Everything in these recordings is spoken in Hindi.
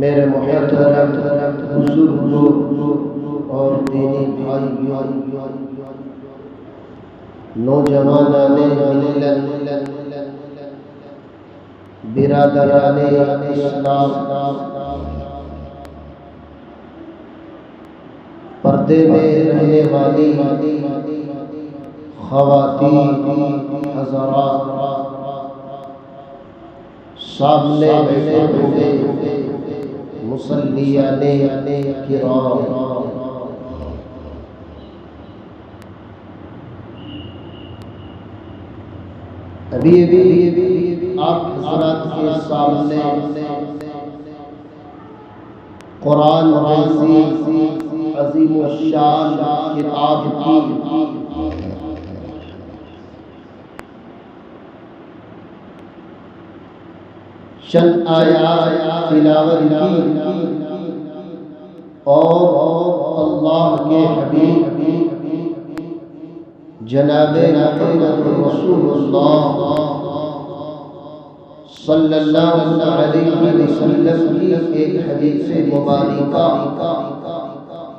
मेरे मुहतरम बुजुर्गों और दीनी भाइयों, नौजवानाने मिल्लत, बिरादराने इस्लाम, पर्दे में रहने वाली ख़वातीन हज़रात, सामने बैठे हुए मुसल्लियाने किराम, अभी आप हज़रात के सामने कुरान जैसी अज़ीमुश्शान किताब की चंद आयात तिलावत की और अल्लाह के हबीब जनाबे मुहम्मद रसूलुल्लाह सल्लल्लाहु अलैहि वसल्लम की एक हदीस मुबारका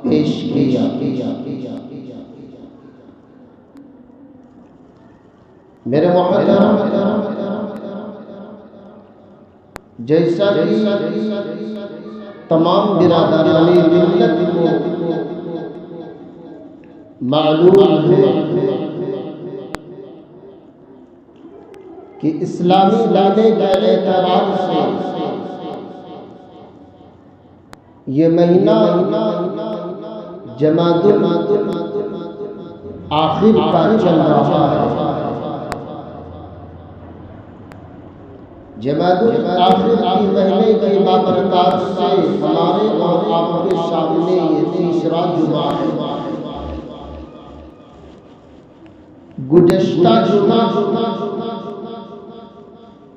पेश किया। मेरे मोहतरम, जैसा कि तमाम बिरादराने मिल्लत को मालूम है कि इस्लामी लाने के एतराज़ से ये महीना जमादुल आखिर का चल रहा है। जमादुल आखिर की महीने की बाबरकत से हमारे और आपके सामने ये तीसरा जुमा है। गुज़श्ता जुमा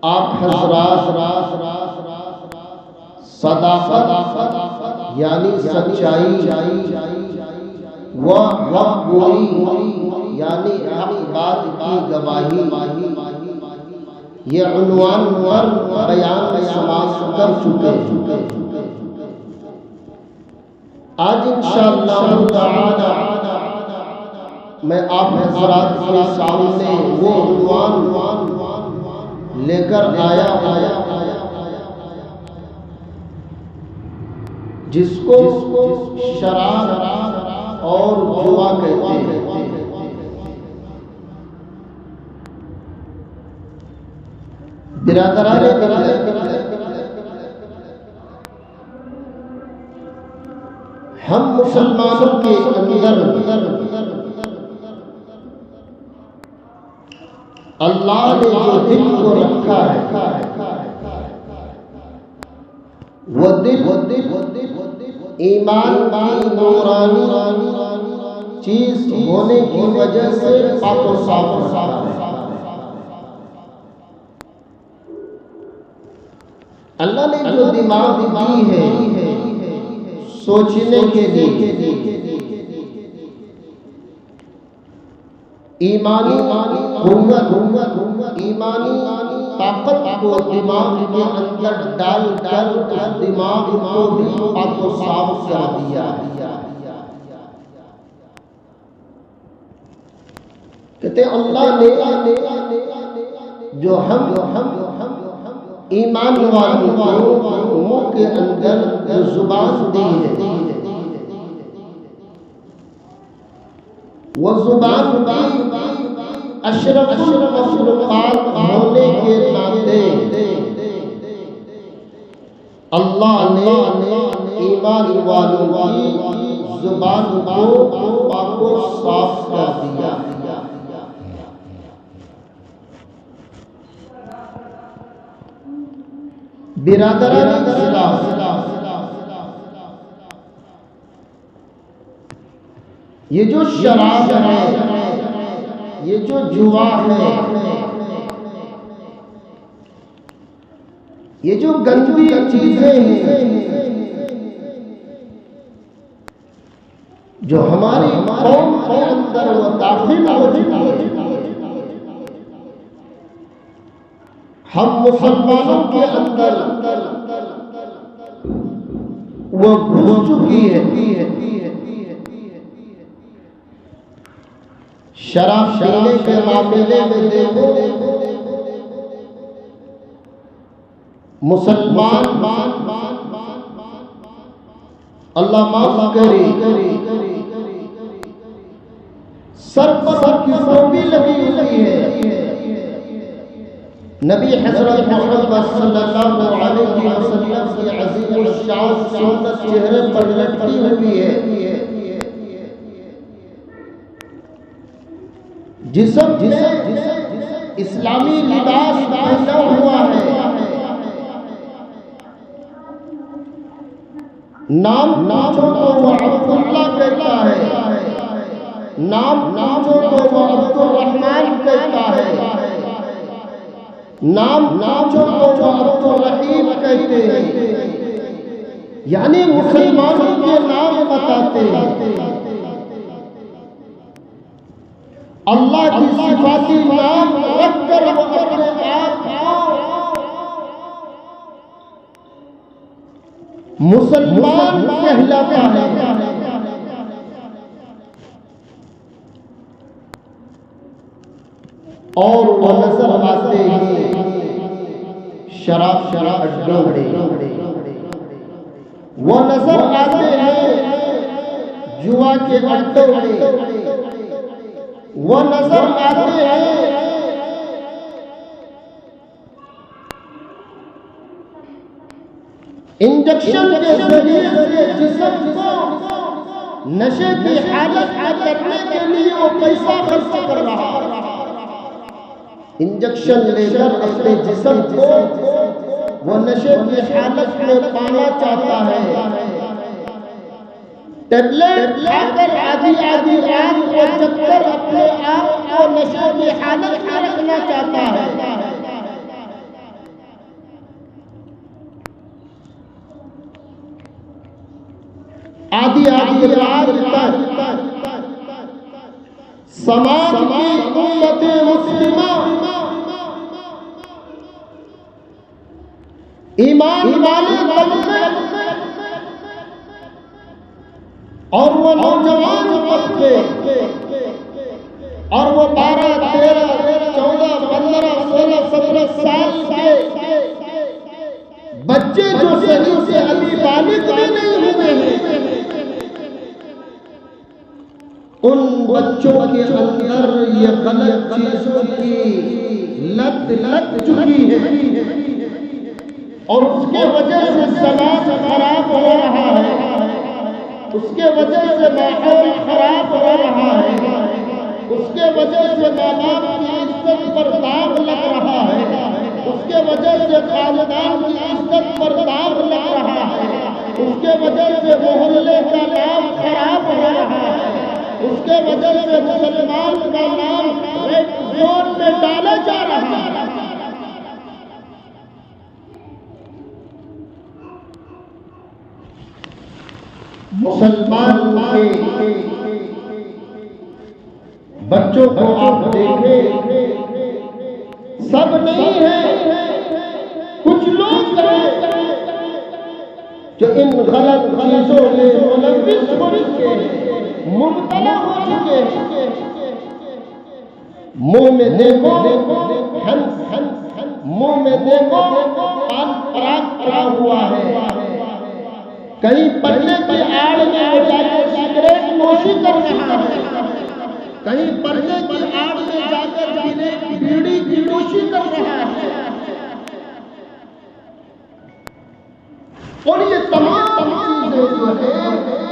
आप हज़रात सदाक़त यानी सच्चाई व हक़ गोई यानी हक़ बात की गवाही ये उन्वान पर बयान समाप्त कर चुके। आज इंशाअल्लाह ताला मैं आप हज़रात के सामने वो उन्वान लेकर आया जिसको शराब और जुआ कहते हैं। बिरादराने हम मुसलमानों के अंदर अल्लाह ने जो दिल को रखा है वो दिल ईमान की नूरानी चीज होने की वजह से पाक और साफ रखा है। अल्लाह ने जो दिमाग दी है सोचने के लिए, ईमानी ईमानी ताकत को दिमाग के अंदर डाल उस दिमाग को भी पाक और साफ कर दिया। कहते अल्लाह ने जो हम ईमान वालों को मुंह के अंदर जो जुबान दी है वो जुबान अशरफ मखलूक़ात होने के नाते अल्लाह ने ईमान वालों की जुबान को पाक और साफ कर दिया। बिरादराने ये जो शराब है, ये जो जुआ है, ये जो गंदी चीजें हैं जो हमारी कौम के अंदर वो दाखिल हो चुकी है, हम मुसलमानों के अंदर वो घुस चुकी है। शराब पीने के मामले में देखो मुसलमान अल्लाह माफ करे सर पर उनकी टोपी लगी हुई है। नबी हज़रत मोहम्मद सल्लल्लाहु अलैहि वसल्लम की अज़ीम शान सुन्नत चेहरे पर लटकी हुई है। जिस्म इस्लामी लिबास पहना हुआ है। नाम पूछो तो वो अब्दुल्ला कहता है, नाम पूछो तो वो अब्दुर्रहमान कहता है, नाम पूछो तो वो अब्दुर्रहीम कहते हैं। यानी मुसलमानों के नाम बताते हैं। अल्लाह की सिफाती नाम रखकर वो अपने आप को मुसलमान कहलाता है। और वो नजर आते हैं शराब अड्डों में, वो नजर आते हैं जुआ के अड्डों में, वो नजर आते हैं इंजेक्शन के जरिए से जिस्म को नशे की हालत में करने के लिए वो पैसा खर्च कर रहा है। इंजेक्शन लेकर अपने जिस्म को वो नशे की हालत में पाना चाहता है। टेबलेट खाकर आधी रात को चक्कर अपने आप को नशे की हालत में रखना चाहता है। आधी रात तक समाज की उम्मत मुस्लिमा ईमान वाले तबके और वो नौजवान तबके और वो 12, 13, 14, 15, 16, 17 साल के बच्चे जो सही से अभी बालिग भी नहीं हुए हैं, उन बच्चों के अंदर ये गलत चीजों की लत लग चुकी है और उसके वजह से समाज खराब हो रहा है, उसके वजह से माहौल खराब हो रहा है, उसके वजह से माँ बाप की इज्जत पर दाग लग रहा है, उसके वजह से खानदान की इज्जत पर दाग लग रहा है, उसके वजह से मोहल्ले का नाम खराब हो रहा है, उसके वजह से मुसलमान का नाम रेड जोन में डाला जा रहा है। मुसलमान के बच्चों को आप देखें, सब नहीं है, कुछ लोग हैं जो इन गलत चीजों में मुलव्विस हो चुके हैं, मुब्तला हो चुके हैं। मुंह में देखो हंस, मुंह में देखो पान पराग पड़ा हुआ है, कहीं पर्दे की आड़ में वो जाकर सिगरेट नोशी कर रहा है, कहीं पर्दे की आड़ में जाकर बीड़ी की नोशी कर रहा है। और ये तमाम चीजें जो है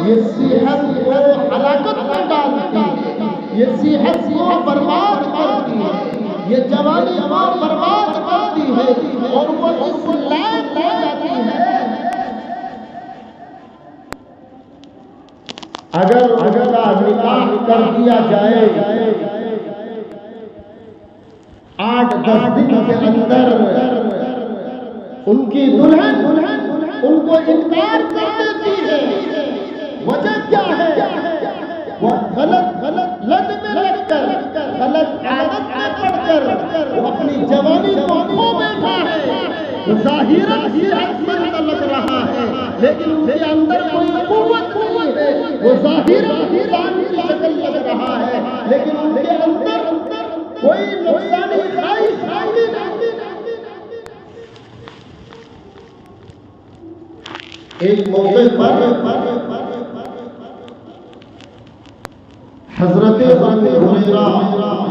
ये सेहत को हलाकत में डालती है, ये सेहत को बर्बाद करती है, ये जवानी को बर्बाद करती है और वो इस लायक हो जाती है। अगर का निकाह कर दिया जाए 8-10 दिन के अंदर उनकी दुल्हन उनको इनकार कर देती है, वजह क्या है? वो गलत लत में लगकर, गलत आदत में पड़कर वो अपनी जवानी को खो बैठा है। वो ज़ाहिरन सेहतमंद लग रहा है लेकिन उनके अंदर कोई कुव्वत नहीं है, वो ज़ाहिरन इंसान की शक्ल लग रहा है लेकिन उनके अंदर कोई नुकसानी ख्वाहिश नहीं। एक मौके पर हजरत अबू हुरैरा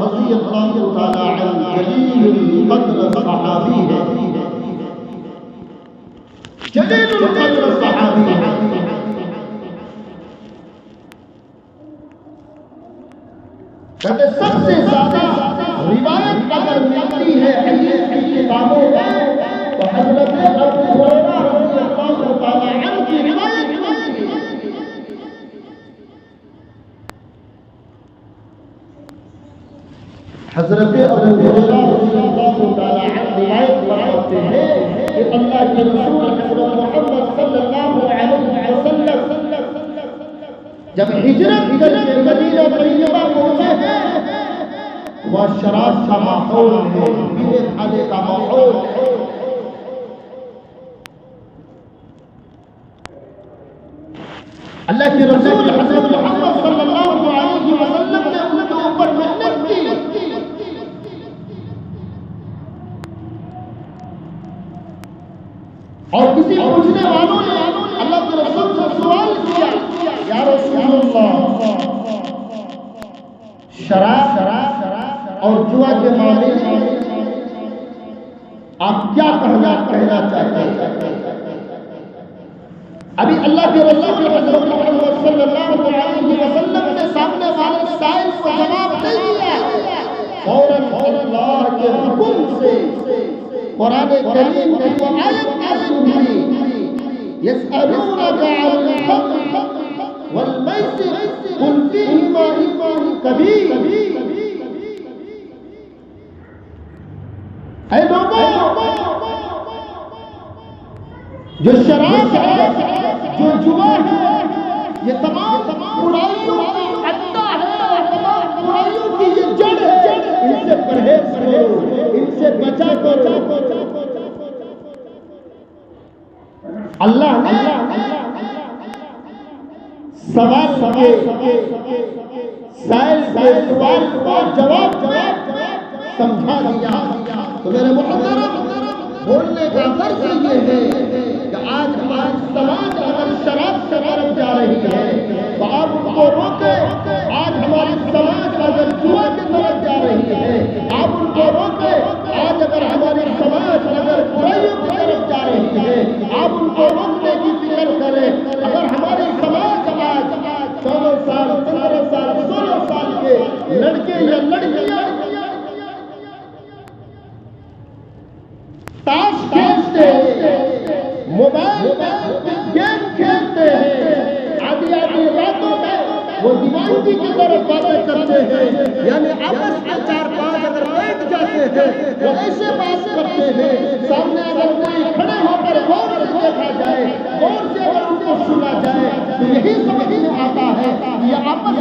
रज़ियल्लाहु ताला अन्हु जलीलुल क़द्र सहाबी है, जलीलुल क़द्र सहाबी है। कहते सबसे ज्यादा रिवायत अगर मिलती है हदीस की किताबों में तो हजरत अबू हुरैरा रज़ियल्लाहु ताला अन्हु की रिवायत मिलती है। हजरत अबू हुरैरा रज़ियल्लाहु ताला अन्हु रिवायत फरमाते हैं कि अल्लाह के रसूल हज़रत मोहम्मद सल्लल्लाहु अलैहि वसल्लम जब हिजरत करके मदीना तैयबा पहुंचे हैं वह शराब का माहौल है, पीने खाने का माहौल है। अल्लाह के रसूल हज़रत मोहम्मद सल्लल्लाहु अलैहि वसल्लम ने उनके ऊपर मेहनत की। और किसी पूछने वालों ने अल्लाह के रसूल से सवाल किया, या रसूलल्लाह, शराब और जुआ के मामले में आप क्या कहना चाहते हैं? अभी अल्लाह के रसूल हज़रत मोहम्मद सल्लल्लाहु अलैहि वसल्लम ने सामने वाले साइल को जवाब नहीं दिया, फौरन अल्लाह के हुक्म से कुरान करीम की वो आयत नाज़िल हुई, यस्अलूनका अनिल खम्र वल मैसिर कुल फीहिमा इस्मुन कबीर। ऐ लोगों, जो शराब है, जो जुआ है, ये तमाम बुराइयों का अड्डा है, तमाम बुराइयों की ये जड़ है। इनसे परहेज करो, इनसे बचा करो। अल्लाह ने सवाल के साइल सवाल का जवाब समझा दिया। तो मेरे मुहतरम, बोलने का फर्ज ये है कि आज समाज अगर शराब से तरफ जा रही है तो आप उनको रोके। आज हमारी समाज अगर जुआ की तरफ जा रही है आप उनको रोके। आज अगर हमारी समाज अगर बुराइयों की तरफ जा रही है आप उनको रोकने की फिक्र करें। अगर हमारी समाज आज 14 साल 15 साल 16 साल के लड़के या लड़कियां ताश खेलते हैं, मोबाइल में गेम खेलते हैं, आधी रातों में वो दीवानगी की तरफ बातें करते हैं, यानी आपस में 4-5 अगर बैठ जाते हैं वो ऐसे बात करते हैं, सामने अगर कोई खड़े होकर गौर से देखा जाए, गौर से अगर उनको सुना जाए तो यही समझ में आता है ये आपस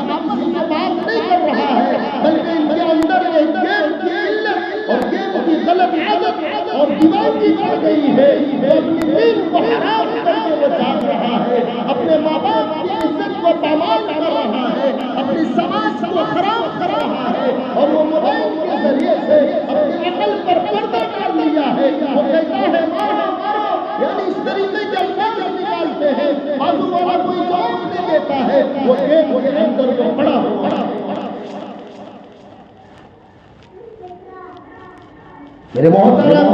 में बात नहीं कर रहा है, बल्कि इनके अंदर एक गेम की इल्लत और गेम की गलत आदत और दीवानगी बढ़ गई है। अपनी दीन को हराम करके वो जाग रहा है, अपने माँ बाप की इज्जत को पामाल कर रहा है, अपनी समाज को खराब कर रहा है और वो मोबाइल के जरिए से अपनी अकल पर पर्दा डाल लिया है। वो कहता है मारो मारो, यानी इस तरीके के अल्फाज निकालते हैं, बाजू वाला कोई जवाब नहीं देता है, वो गेम के अंदर वो पड़ा हुआ है। मेरे मोहतरम,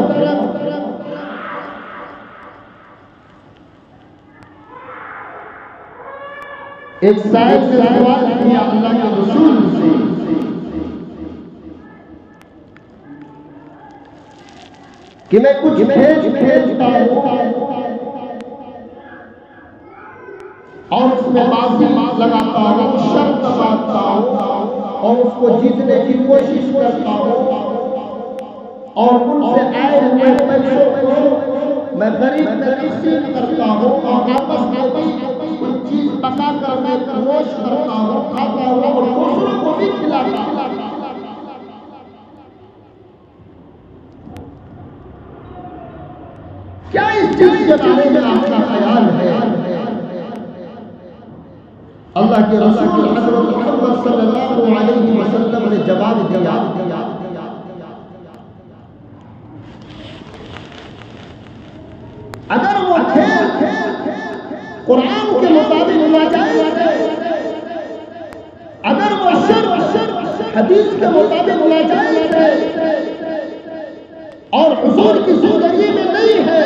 एक साहिब ने सवाल किया अल्लाह के रसूल से कि मैं कुछ खेलता हूं और उसमें बाजी लगाता हूं, शर्त बांधता हूं और उसको जीतने की कोशिश करता हूं और उनसे आए हुए पैसों को मैं गरीब तकसीम करता हूँ और आपस में भी कुछ चीज पका कर मैं नोश करता हूँ, खाता हूँ और दूसरों को भी खिलाता हूँ। क्या इस चीज के बारे में आपका ख्याल है? अल्लाह के रसूल हज़रत मोहम्मद सल्लल्लाहु अलैहि वसल्लम ने जवाब दिया, अगर वो खेल कुरान के मुताबिक नाजायज है, अगर वो हदीस के मुताबिक नाजायज है और हुजूर की जिंदगी में नहीं है,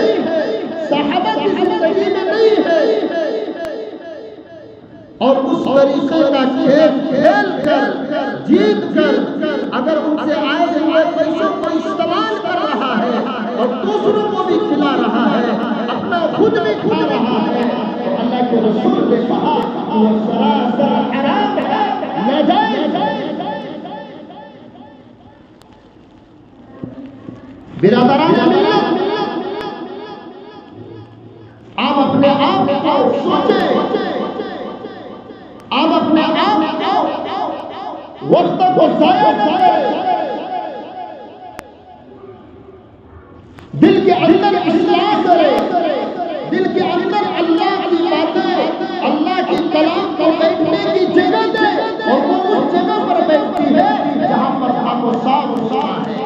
सहाबा की जिंदगी में नहीं है, और उस तरीके का खेल कर जीत कर अगर उनसे आए हुए पैसों को इस्तेमाल कर रहा है और दूसरों को भी खिला रहा है, अपना खुद भी खा रहा है, तो अल्लाह के रसूल ने कहा वो सरासर हराम है, नाजायज है। बिरादरान मिल्लत, आप अपने आप को सोचें, आप अपने आप वक्त को जाया न करें, दिल के अंदर इस्लाह करें, दिल के अंदर अल्लाह की बातें, अल्लाह की कलाम को बैठने की जगह दे, और वो उस जगह पर बैठती है जहां पर आपको साफ होता है।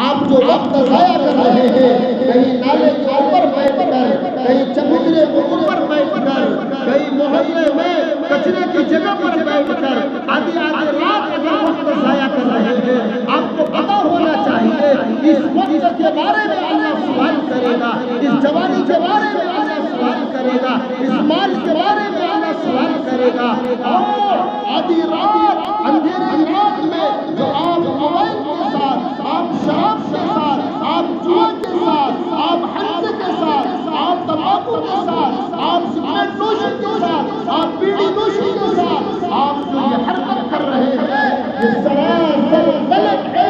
आप जो वक्त जाया कर रहे हैं, कहीं नाले के ऊपर बैठकर, कहीं चबूतरे के ऊपर बैठकर, कहीं मोहल्ले में कचरे की जगह पर बैठकर आधी आधी रात अगर वक्त जाया कर रहे हैं, आपको पता होना चाहिए इस वक्त के बारे में अल्लाह सवाल करेगा, इस जवानी के बारे में अल्लाह सवाल करेगा, इस माल के बारे में अल्लाह सवाल करेगा। और आधी रात अंधेरी रात में जो आप मोबाइल के साथ, आप शराब के साथ, आप जुआ के साथ, आप हंस के साथ, आप तंबाकू के साथ, आप सिगरेट नोशी के साथ, आप बीड़ी नोशी के साथ आप जो ये हरकत कर रहे हैं, ये सरासर गलत है,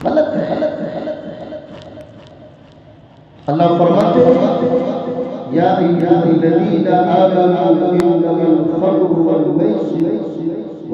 गलत है, गलत है, गलत है। अल्लाह फरमाते हैं या अय्युहल्लज़ीना आमनू इन्नमल खम्रु वल मैसिर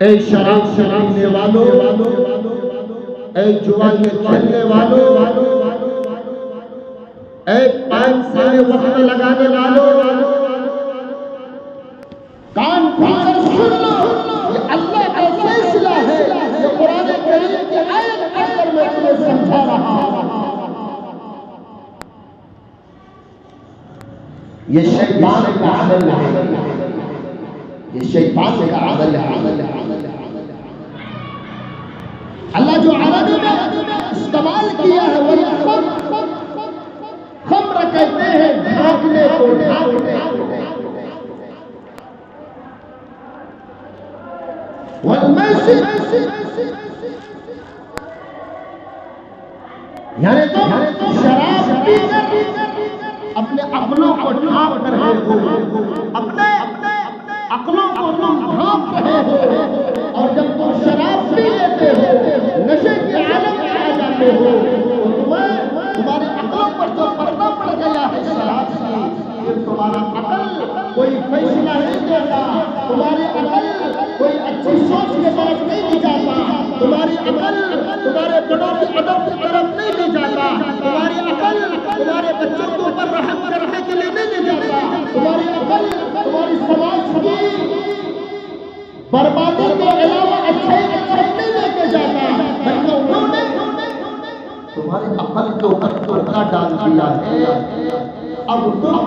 ऐ शराब पीने वालों, ऐ जुआ के खेलने वालों, ऐ पान से वक्त लगाने वालों, कान खोलकर सुन लो, ये अल्लाह का फैसला है, ये कुरान करीम की आयत पढ़कर मैं तुम्हें समझा रहा हूं। ये शैतान का अमल है, ये शैतान का अमल है। अल्लाह जो अरबी में इस्तेमाल किया है वो खम्र कहते हैं, ढाकने को, ढाकने को। यानी तो शराब पीकर अपने अक्लों को ढांप रहे हो, अपने अक्लों को तुम ढांप रहे हो, और जब तुम शराब पी लेते हो, नशे के आलम में आ जाते हो, तो तुम्हारे अक्लों पर जो पर्दा पड़ गया है शराब से, फिर तुम्हारा अकल कोई फैसला नहीं देता, तुम्हारी अकल कोई अच्छी सोच के तरफ नहीं ले जाता, तुम्हारी अकल तुम्हारे बड़ों की अदब की तरफ नहीं ले जाता, तुम्हारी अकल तुम्हारे बच्चों के ऊपर रहम करने के लिए नहीं ले जाता, तुम्हारी अकल तुम्हारी समाज की बर्बादी के अलावा अच्छाई की तरफ नहीं लेके जाता, बल्कि उन्होंने तुम्हारी अकल के ऊपर तोड़ना डाल दिया है। अब तुम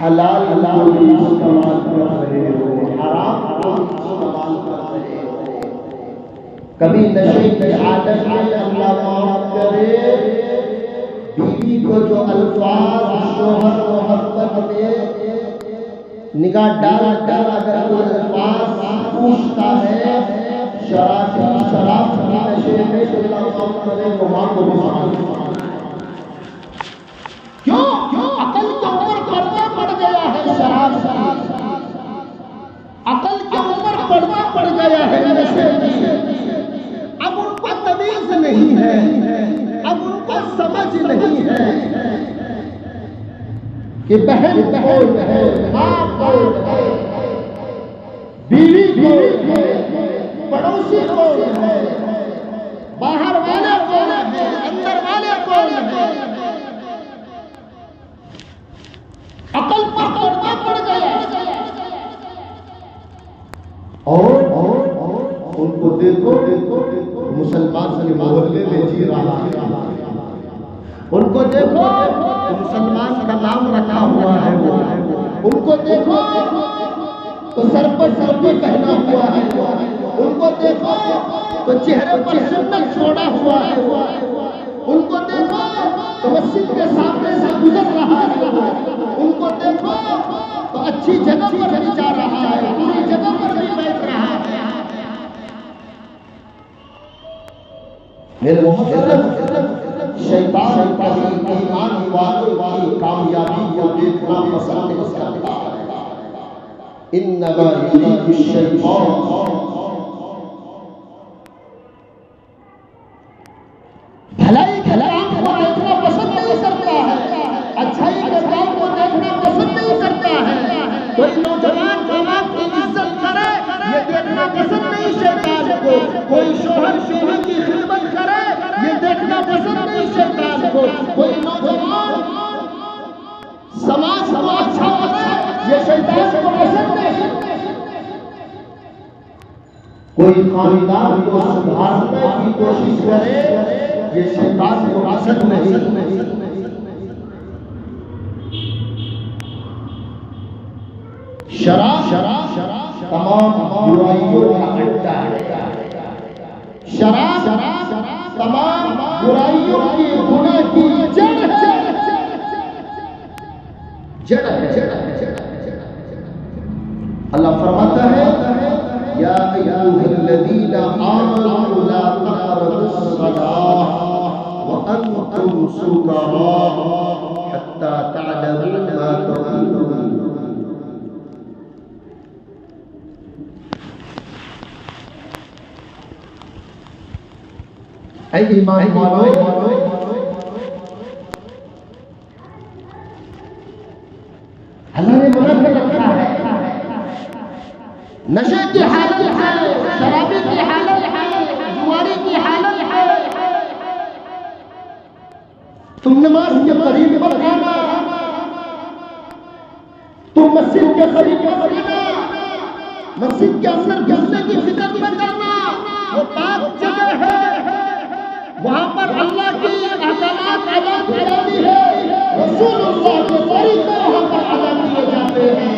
हलाल को इस्तेमाल कर रहे हो, हराम को इस्तेमाल कर रहे हो। कभी नशे की आदत में अल्लाह माफ करे, बीवी को जो अल्फाज शोहर मोहब्बत में निगाह डाल कर अगर कोई अल्फाज पूछता है, शराब की नशे में तो अल्लाह माफ करे, वो माँ को भी माफ। क्यों? अकल के ऊपर पर्दा पड़ गया है शराब से, अकल के ऊपर पर्दा पड़ गया है नशे की। अब उनको तमीज नहीं है, अब उनको समझ नहीं है कि बहन कौन है, माँ कौन है, बीवी कौन है, पड़ोसी कौन है, बाहर वाले कौन है, अंदर वाले कौन है। अकल पर पर्दा पड़ गया और उनको देखो मुसलमान के मोहल्ले में जी रहा है, उनको देखो मुसलमान का नाम रखा हुआ है, उनको देखो तो सर पर टोपी पहना हुआ है, उनको देखो तो चेहरे पर सुन्नत छोड़ा हुआ है, उनको देखो तो मस्जिद के सामने से गुजर रहा है, उनको देखो तो अच्छी जगह पर भी जा रहा है, पूरी जगह पर भी बैठ रहा है। मेरे मोहब्बत शैतान ईमान वालों की कामयाबी को देखना पसंद नहीं करता है। इन्नमा युरीदु शैतान भलाई के काम को देखना पसंद नहीं करता है, अच्छाई के काम को देखना पसंद नहीं करता है। कोई नौजवान माँ बाप की इज्जत करे ये देखना पसंद नहीं शैतान को, कोई शोहर बीवी की खिदमत करे ये देखना पसंद नहीं शैतान को, कोई नौजवान समाज को अच्छा करे ये शैतान को पसंद नहीं, कोई खानदान को सुधारने की कोशिश करे ये शैतान को पसंद नहीं। शराब तमाम बुराइयों का अड्डा है, शराब तमाम बुराइयों की गुनाह की जड़ है, जड़ है। अल्लाह फरमाता है या अय्युहल्लज़ीना आमनू ला तक़रबुस्सलाह व अंतुम सुकरा हत्ता तअलमू मा तक़ूलून। ईमान वालों अल्लाह ने मना कर रखा है, नशे की हालत है, शराबी की हालत है, जुआरी की हालत है, तुम नमाज के करीब मत आना, तुम मस्जिद के करीब मत आना, मस्जिद के अंदर घुसने की फिक्र मत करना, वो पाक जगह है, वहां पर अल्लाह की अहकामात अदा की जाती है, रसूलुल्लाह के तरीके वहां पर अदा किए जाते हैं,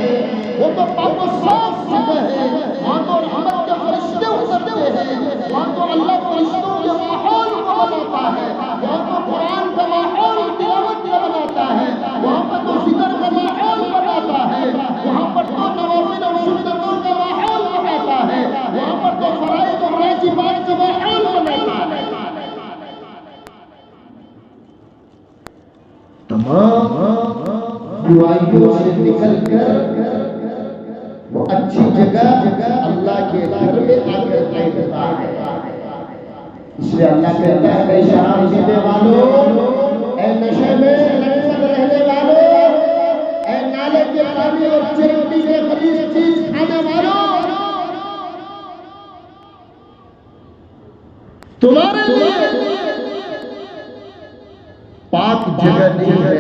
वो तो पाक और साफ जगह है, वहां तो रहमत के फरिश्ते उतरते हैं, वहां तो अल्लाह फरिश्तों के माहौल को बनाता है, वहां तो कुरान का माहौल तिलावत का बनाता है, वहां पर तो जिक्र का माहौल बनाता है, वहां पर तो नवाफिल और सुन्नतों का माहौल बनाता है, वहां पर तो फराइज और वाजिबात का माहौल बनाता है। तमाम बुराइयों से निकलकर वो अच्छी जगह अल्लाह के घर में आकर बैठता है। इसलिए अल्लाह कहता है ऐ शराब पीने वालों, ऐ नशे में लटक रहने वालों, ऐ नाले के पानी और चिरौटी के खबीस चीज खाने वालों, तुम्हारे लिए पाक जगह नहीं है,